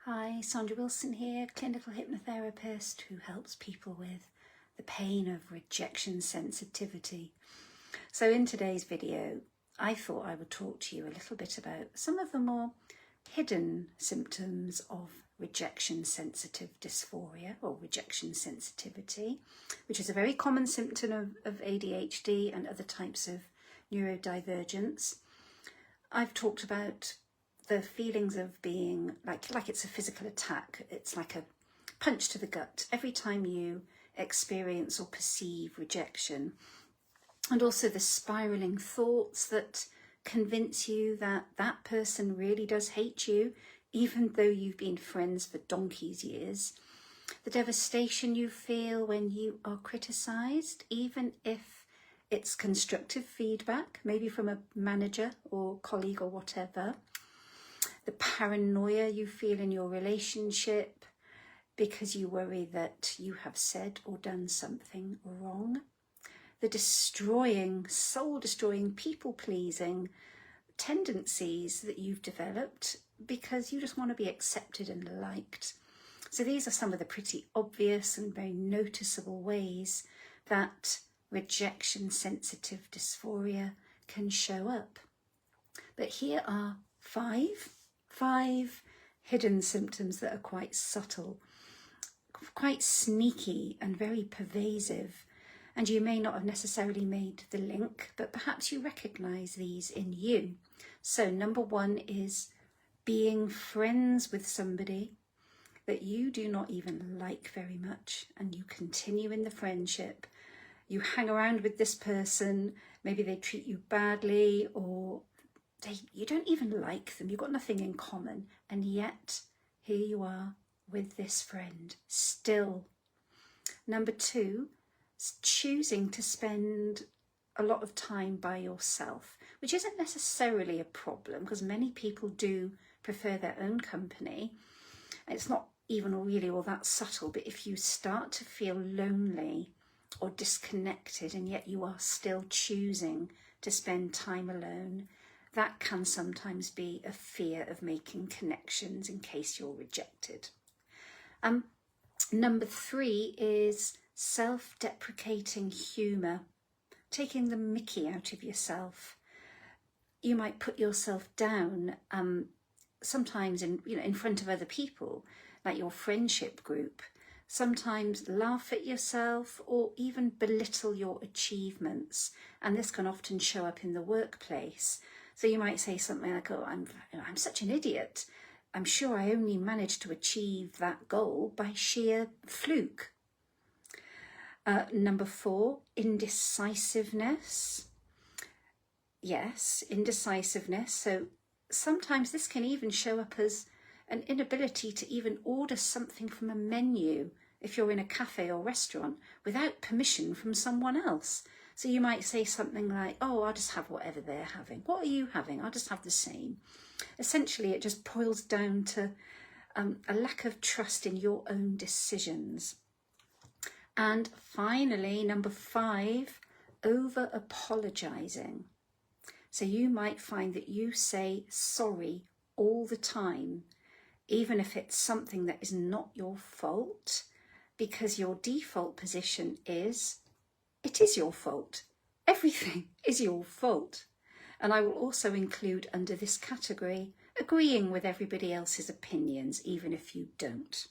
Hi, Sandra Wilson here, clinical hypnotherapist who helps people with the pain of rejection sensitivity. So in today's video, I thought I would talk to you a little bit about some of the more hidden symptoms of rejection sensitive dysphoria or rejection sensitivity, which is a very common symptom of ADHD and other types of neurodivergence. I've talked about the feelings of being like it's a physical attack. It's like a punch to the gut every time you experience or perceive rejection. And also the spiraling thoughts that convince you that that person really does hate you, even though you've been friends for donkey's years. The devastation you feel when you are criticised, even if it's constructive feedback, maybe from a manager or colleague or whatever. The paranoia you feel in your relationship because you worry that you have said or done something wrong. The destroying, soul-destroying, people-pleasing tendencies that you've developed because you just want to be accepted and liked. So these are some of the pretty obvious and very noticeable ways that rejection-sensitive dysphoria can show up. But here are five hidden symptoms that are quite subtle, quite sneaky and very pervasive. And you may not have necessarily made the link, but perhaps you recognise these in you. So number one is being friends with somebody that you do not even like very much, and you continue in the friendship. You hang around with this person, maybe they treat you badly, or you don't even like them, you've got nothing in common, and yet here you are with this friend still. Number two, choosing to spend a lot of time by yourself, which isn't necessarily a problem because many people do prefer their own company. It's not even really all that subtle, but if you start to feel lonely or disconnected and yet you are still choosing to spend time alone, that can sometimes be a fear of making connections in case you're rejected. Number three is self-deprecating humour, taking the mickey out of yourself. You might put yourself down sometimes in front of other people, like your friendship group. Sometimes laugh at yourself or even belittle your achievements, and this can often show up in the workplace. So you might say something like, oh, I'm such an idiot. I'm sure I only managed to achieve that goal by sheer fluke. Number four, indecisiveness. Yes, indecisiveness. So sometimes this can even show up as an inability to even order something from a menu if you're in a cafe or restaurant without permission from someone else. So you might say something like, oh, I'll just have whatever they're having. What are you having? I'll just have the same. Essentially, it just boils down to a lack of trust in your own decisions. And finally, number five, over-apologising. So you might find that you say sorry all the time, even if it's something that is not your fault, because your default position is, it is your fault. Everything is your fault. And I will also include under this category, agreeing with everybody else's opinions, even if you don't.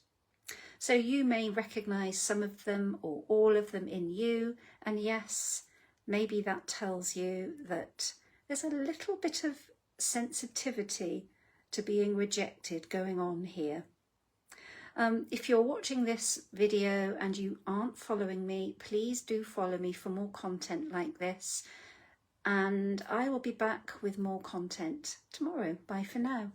So you may recognise some of them or all of them in you. And yes, maybe that tells you that there's a little bit of sensitivity to being rejected going on here. If you're watching this video and you aren't following me, please do follow me for more content like this. And I will be back with more content tomorrow. Bye for now.